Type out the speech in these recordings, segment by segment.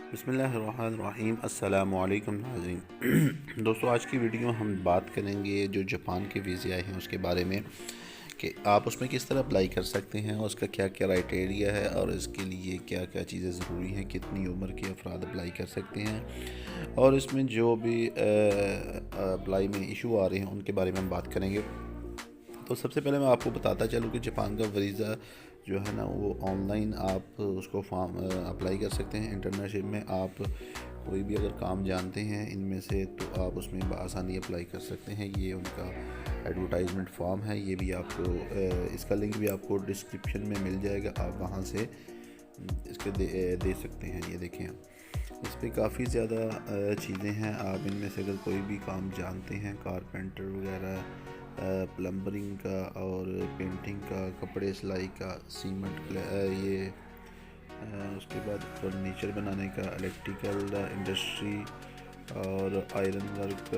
बिस्मिल्लाहिर्रहमानिर्रहीम। अस्सलामु अलैकुम नाज़रीन। दोस्तों, आज की वीडियो में हम बात करेंगे जो जापान के वीज़े आए हैं उसके बारे में कि आप उसमें किस तरह अप्लाई कर सकते हैं, उसका क्या क्या क्राइटेरिया है और इसके लिए क्या क्या चीज़ें ज़रूरी हैं, कितनी उम्र के अफराद अप्लाई कर सकते हैं और इसमें जो भी अप्लाई में इशू आ रहे हैं उनके बारे में हम बात करेंगे। तो सबसे पहले मैं आपको बताता चलूँ कि जापान का वीज़ा जो है ना वो ऑनलाइन आप उसको फॉर्म अप्लाई कर सकते हैं। इंटर्नशिप में आप कोई भी अगर काम जानते हैं इनमें से तो आप उसमें बआसानी अप्लाई कर सकते हैं। ये उनका एडवर्टाइजमेंट फॉर्म है, ये भी आपको इसका लिंक भी आपको डिस्क्रिप्शन में मिल जाएगा, आप वहाँ से इसके दे सकते हैं। ये देखें, इस पर काफ़ी ज़्यादा चीज़ें हैं। आप इनमें से अगर कोई भी काम जानते हैं, कारपेंटर वगैरह, प्लम्बरिंग का और पेंटिंग का, कपड़े सिलाई का, सीमेंट ये उसके बाद फर्नीचर बनाने का, इलेक्ट्रिकल इंडस्ट्री और आयरन वर्क,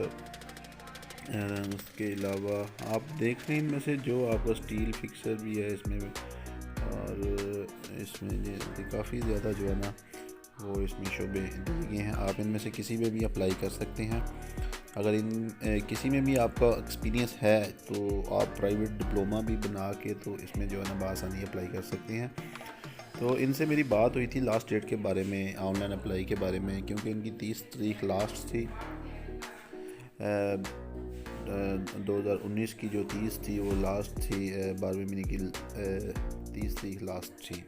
उसके अलावा आप देख रहे हैं इनमें से जो आपका स्टील फिक्सर भी है इसमें, और इसमें काफ़ी ज़्यादा जो है ना वो इसमें शोबे दिए गए हैं। आप इनमें से किसी में भी अप्लाई कर सकते हैं। अगर किसी में भी आपका एक्सपीरियंस है तो आप प्राइवेट डिप्लोमा भी बना के तो इसमें जो है ना बआसानी अप्लाई कर सकते हैं। तो इनसे मेरी बात हुई थी लास्ट डेट के बारे में, ऑनलाइन अप्लाई के बारे में, क्योंकि इनकी 30 तारीख लास्ट थी। 2019 की जो 30 थी वो लास्ट थी, 12वें महीने की 30 तारीख लास्ट थी।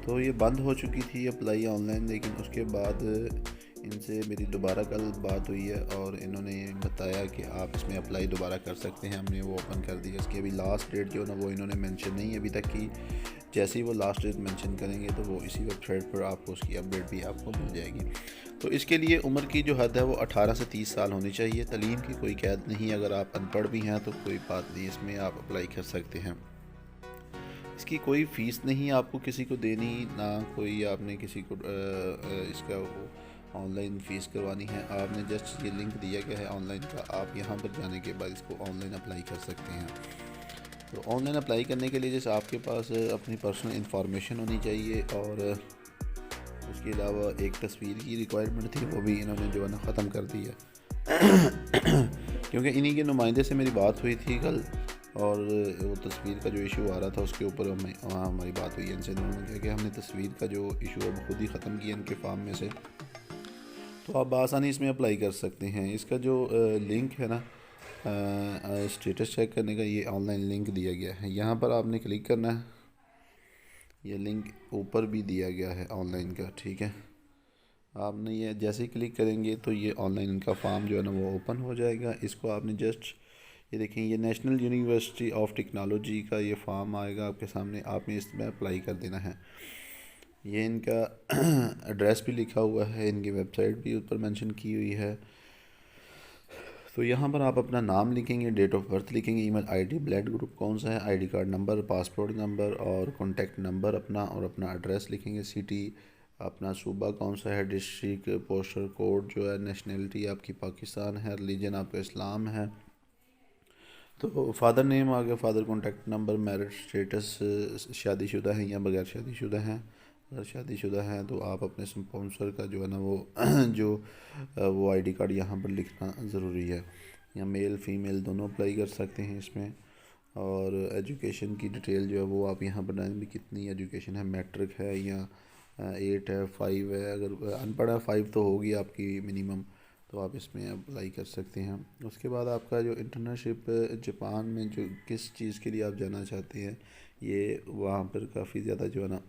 तो ये बंद हो चुकी थी अप्लाई ऑनलाइन, लेकिन उसके बाद इनसे मेरी दोबारा कल बात हुई है और इन्होंने बताया कि आप इसमें अप्लाई दोबारा कर सकते हैं। हमने वो ओपन कर दिया। इसकी अभी लास्ट डेट जो है ना वो इन्होंने मेंशन नहीं है अभी तक की। जैसे ही वो लास्ट डेट मेंशन करेंगे तो वो इसी वेबसाइट पर आपको उसकी अपडेट भी आपको मिल जाएगी। तो इसके लिए उम्र की जो हद है वो 18 से 30 साल होनी चाहिए। तलीम की कोई कैद नहीं। अगर आप अनपढ़ भी हैं तो कोई बात नहीं, इसमें आप अप्लाई कर सकते हैं। इसकी कोई फ़ीस नहीं आपको किसी को देनी, ना कोई आपने किसी को इसका वो ऑनलाइन फ़ीस करवानी है। आपने जस्ट ये लिंक दिया गया है ऑनलाइन का, आप यहाँ पर जाने के बाद इसको ऑनलाइन अप्लाई कर सकते हैं। तो ऑनलाइन अप्लाई करने के लिए जैसे आपके पास अपनी पर्सनल इंफॉर्मेशन होनी चाहिए और उसके अलावा एक तस्वीर की रिक्वायरमेंट थी, वो भी इन्होंने जो है ना ख़त्म कर दी है। क्योंकि इन्हीं के नुमाइंदे से मेरी बात हुई थी कल और वो तस्वीर का जो इशू आ रहा था उसके ऊपर हमारी बात हुई इनसे। उन्होंने कहा कि हमने तस्वीर का जो इशू है वो खुद ही ख़त्म किया इनके फार्म में से। तो आप आसानी इसमें अप्लाई कर सकते हैं। इसका जो लिंक है ना स्टेटस चेक करने का, ये ऑनलाइन लिंक दिया गया है, यहाँ पर आपने क्लिक करना है। ये लिंक ऊपर भी दिया गया है ऑनलाइन का, ठीक है। आपने ये जैसे ही क्लिक करेंगे तो ये ऑनलाइन इनका फॉर्म जो है ना वो ओपन हो जाएगा। इसको आपने जस्ट ये देखें, ये नेशनल यूनिवर्सिटी ऑफ टेक्नोलॉजी का ये फॉर्म आएगा आपके सामने, आपने इसमें अप्लाई कर देना है। ये इनका एड्रेस भी लिखा हुआ है, इनकी वेबसाइट भी ऊपर मेंशन की हुई है। तो यहाँ पर आप अपना नाम लिखेंगे, डेट ऑफ बर्थ लिखेंगे, ईमेल आईडी, ब्लड ग्रुप कौन सा है, ID card number, passport number और कॉन्टैक्ट नंबर अपना, और अपना एड्रेस लिखेंगे, सिटी अपना, सूबा कौन सा है, डिस्ट्रिक्ट, पोस्टल कोड जो है, नेशनलिटी आपकी पाकिस्तान है, रिलीजन आपका इस्लाम है। तो फादर नेम आ गया, father contact number, married status शादीशुदा हैं या बगैर शादीशुदा हैं। अगर शादीशुदा हैं तो आप अपने स्पॉन्सर का जो है ना वो जो वो आईडी कार्ड यहाँ पर लिखना ज़रूरी है। या मेल फीमेल दोनों अप्लाई कर सकते हैं इसमें। और एजुकेशन की डिटेल जो है वो आप यहाँ पर डालेंगे, कितनी एजुकेशन है, मैट्रिक है या 8 है, 5 है। अगर अनपढ़ है 5 तो होगी आपकी मिनिमम, तो आप इसमें अप्लाई कर सकते हैं। उसके बाद आपका जो इंटर्नशिप जापान में जो किस चीज़ के लिए आप जाना चाहते हैं, ये वहाँ पर काफ़ी ज़्यादा जो है ना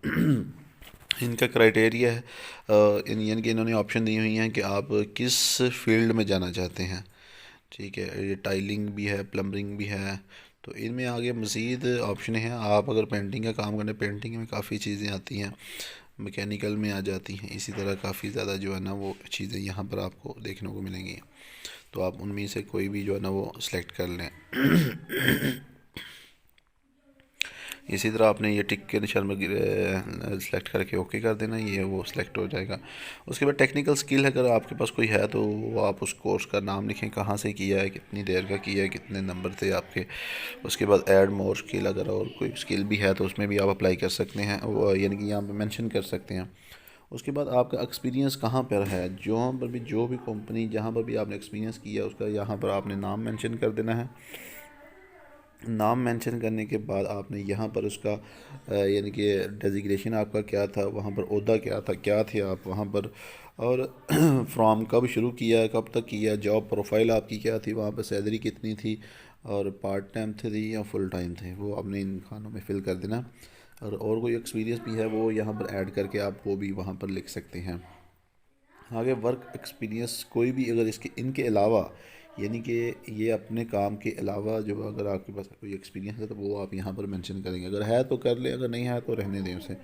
इनका क्राइटेरिया है। यानी कि इन्होंने ऑप्शन दी हुई हैं कि आप किस फील्ड में जाना चाहते हैं, ठीक है। ये टाइलिंग भी है, प्लम्बरिंग भी है। तो इनमें आगे मज़ीद ऑप्शन हैं। आप अगर पेंटिंग का काम करें, पेंटिंग में काफ़ी चीज़ें आती हैं, मैकेनिकल में आ जाती हैं। इसी तरह काफ़ी ज़्यादा जो है ना वो चीज़ें यहाँ पर आपको देखने को मिलेंगी। तो आप उनमें से कोई भी जो है ना वो सिलेक्ट कर लें। इसी तरह आपने ये टिक के निशान में सेलेक्ट करके ओके कर देना, ये वो सिलेक्ट हो जाएगा। उसके बाद टेक्निकल स्किल अगर आपके पास कोई है तो वो आप उस कोर्स का नाम लिखें, कहाँ से किया है, कितनी देर का किया है, कितने नंबर थे आपके। उसके बाद ऐड मोर स्किल, अगर और कोई स्किल भी है तो उसमें भी आप अप्लाई कर सकते हैं, वो यानी कि यहाँ पर मेंशन कर सकते हैं। उसके बाद आपका एक्सपीरियंस कहाँ पर है, जहाँ पर भी जो भी कंपनी जहाँ पर भी आपने एक्सपीरियंस किया उसका यहाँ पर आपने नाम मेंशन कर देना है। नाम मेंशन करने के बाद आपने यहाँ पर उसका यानी कि डेजिग्नेशन आपका क्या था, वहाँ पर ओहदा क्या था, क्या थे आप वहाँ पर, और फ्रॉम कब शुरू किया, कब तक किया, जॉब प्रोफाइल आपकी क्या थी, वहाँ पर सैलरी कितनी थी, और पार्ट टाइम थी या फुल टाइम थे, वो आपने इन खानों में फिल कर देना। और कोई एक्सपीरियंस भी है वो यहाँ पर ऐड करके आप वो भी वहाँ पर लिख सकते हैं। आगे वर्क एक्सपीरियंस कोई भी अगर इसके इनके अलावा यानी कि ये अपने काम के अलावा जो अगर आपके पास कोई एक्सपीरियंस है तो वो आप यहाँ पर मेंशन करेंगे, अगर है तो कर ले, अगर नहीं है तो रहने दें उसे।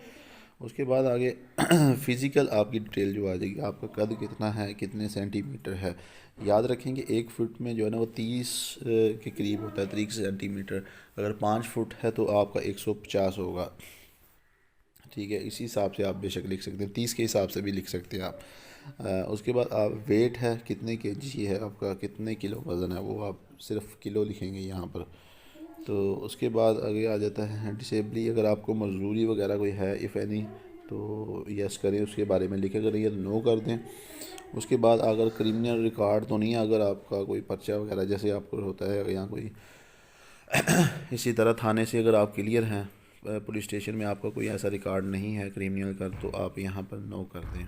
उसके बाद आगे फ़िज़िकल आपकी डिटेल जो आ जाएगी, आपका कद कितना है, कितने सेंटीमीटर है। याद रखेंगे 1 फुट में जो है ना वो 30 के करीब होता है, 30 सेंटीमीटर। अगर 5 फुट है तो आपका 150 होगा। ठीक है, इसी हिसाब से आप बेशक लिख सकते हैं, 30 के हिसाब से भी लिख सकते हैं आप। उसके बाद आप वेट है, कितने केजी है आपका, कितने किलो वज़न है, वो आप सिर्फ किलो लिखेंगे यहाँ पर। तो उसके बाद आगे आ जाता है डिसेबली, अगर आपको मजदूरी वगैरह कोई है इफ़ एनी तो यस करें, उसके बारे में लिखें, अगर ये तो नो कर दें। उसके बाद अगर क्रिमिनल रिकॉर्ड तो नहीं है, अगर आपका कोई पर्चा वगैरह जैसे आपको होता है या कोई इसी तरह थाने से अगर आप क्लियर हैं, पुलिस स्टेशन में आपका कोई ऐसा रिकॉर्ड नहीं है क्रिमिनल का, तो आप यहाँ पर नो कर दें।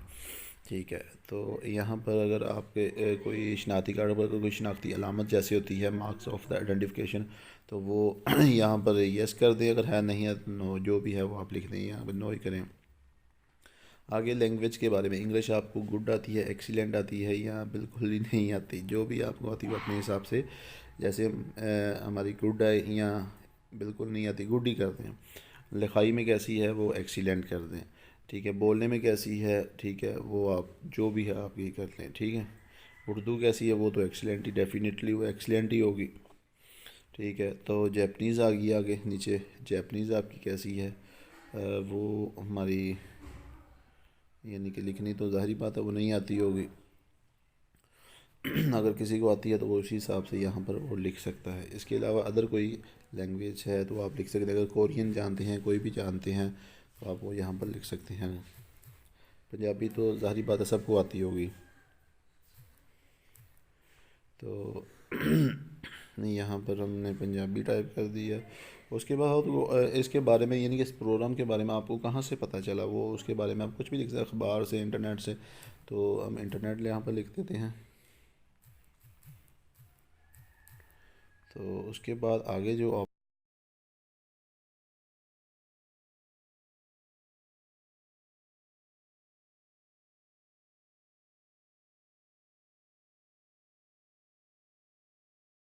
ठीक है, तो यहाँ पर अगर आपके कोई शनाख्ती कार्ड पर कोई शनाख्ती अलामत जैसी होती है, मार्क्स ऑफ द आइडेंटिफिकेशन, तो वो यहाँ पर यस कर दें, अगर है नहीं है तो नो, जो भी है वो आप लिख दें, यहाँ पर नो ही करें। आगे लैंग्वेज के बारे में, इंग्लिश आपको गुड आती है, एक्सीलेंट आती है या बिल्कुल ही नहीं आती, जो भी आपको आती है अपने हिसाब से, जैसे हमारी गुड है या बिल्कुल नहीं आती, गुड ही कर दें। लिखाई में कैसी है वो एक्सीलेंट कर दें। ठीक है, बोलने में कैसी है, ठीक है, वो आप जो भी है आप ये कर लें। ठीक है, उर्दू कैसी है वो तो एक्सीलेंट ही, डेफिनेटली वो एक्सीलेंट ही होगी। ठीक है, तो जैपनीज़ आ गई आगे नीचे, जैपनीज़ आपकी कैसी है, वो हमारी यानी कि लिखनी तो ज़ाहिरी बात है वो नहीं आती होगी। अगर किसी को आती है तो वो उसी हिसाब से यहाँ पर वो लिख सकता है। इसके अलावा अदर कोई लैंग्वेज है तो आप लिख सकते हैं, अगर कोरियन जानते हैं, कोई भी जानते हैं तो आप वो यहाँ पर लिख सकते हैं। पंजाबी तो ज़ाहिरी बात है सबको आती होगी, तो यहाँ पर हमने पंजाबी टाइप कर दिया। उसके बाद तो इसके बारे में यानी कि इस प्रोग्राम के बारे में आपको कहाँ से पता चला, वो उसके बारे में आप कुछ भी लिख सकते हैं, अखबार से, इंटरनेट से, तो हम इंटरनेट यहाँ पर लिख देते हैं। तो उसके बाद आगे जो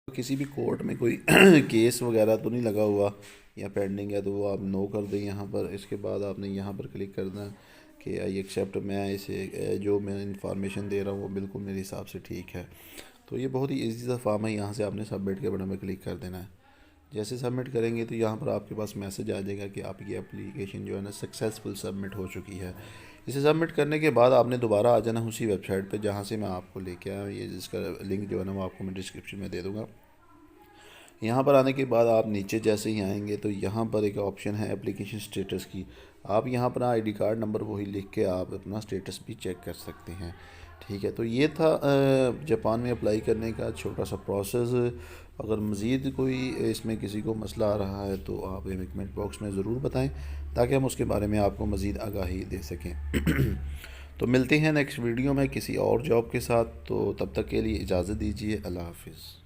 किसी भी कोर्ट में कोई केस वगैरह तो नहीं लगा हुआ या पेंडिंग है तो वो आप नो कर दें यहाँ पर। इसके बाद आपने यहाँ पर क्लिक करना कि आई एक्सेप्ट, मैं इसे जो मैं इंफॉर्मेशन दे रहा हूँ वो बिल्कुल मेरे हिसाब से ठीक है। तो ये बहुत ही ईजी सा फॉर्म है, यहाँ से आपने सबमिट के बटन पर क्लिक कर देना है। जैसे सबमिट करेंगे तो यहाँ पर आपके पास मैसेज आ जाएगा कि आपकी एप्लीकेशन जो है ना सक्सेसफुल सबमिट हो चुकी है। इसे सबमिट करने के बाद आपने दोबारा आ जाना उसी वेबसाइट पे जहाँ से मैं आपको लेके आया, ये जिसका लिंक जो है ना वो आपको मैं डिस्क्रिप्शन में दे दूँगा। यहाँ पर आने के बाद आप नीचे जैसे ही आएंगे तो यहाँ पर एक ऑप्शन है एप्लीकेशन स्टेटस की, आप यहाँ पर आईडी कार्ड नंबर वही लिख के आप अपना स्टेटस भी चेक कर सकते हैं। ठीक है, तो ये था जापान में अप्लाई करने का छोटा सा प्रोसेस। अगर मज़ीद कोई इसमें किसी को मसला आ रहा है तो आप हमें कमेंट बॉक्स में ज़रूर बताएं ताकि हम उसके बारे में आपको मज़ीद आगाही दे सकें। तो मिलते हैं नेक्स्ट वीडियो में किसी और जॉब के साथ, तो तब तक के लिए इजाज़त दीजिए, अल्लाह हाफिज़।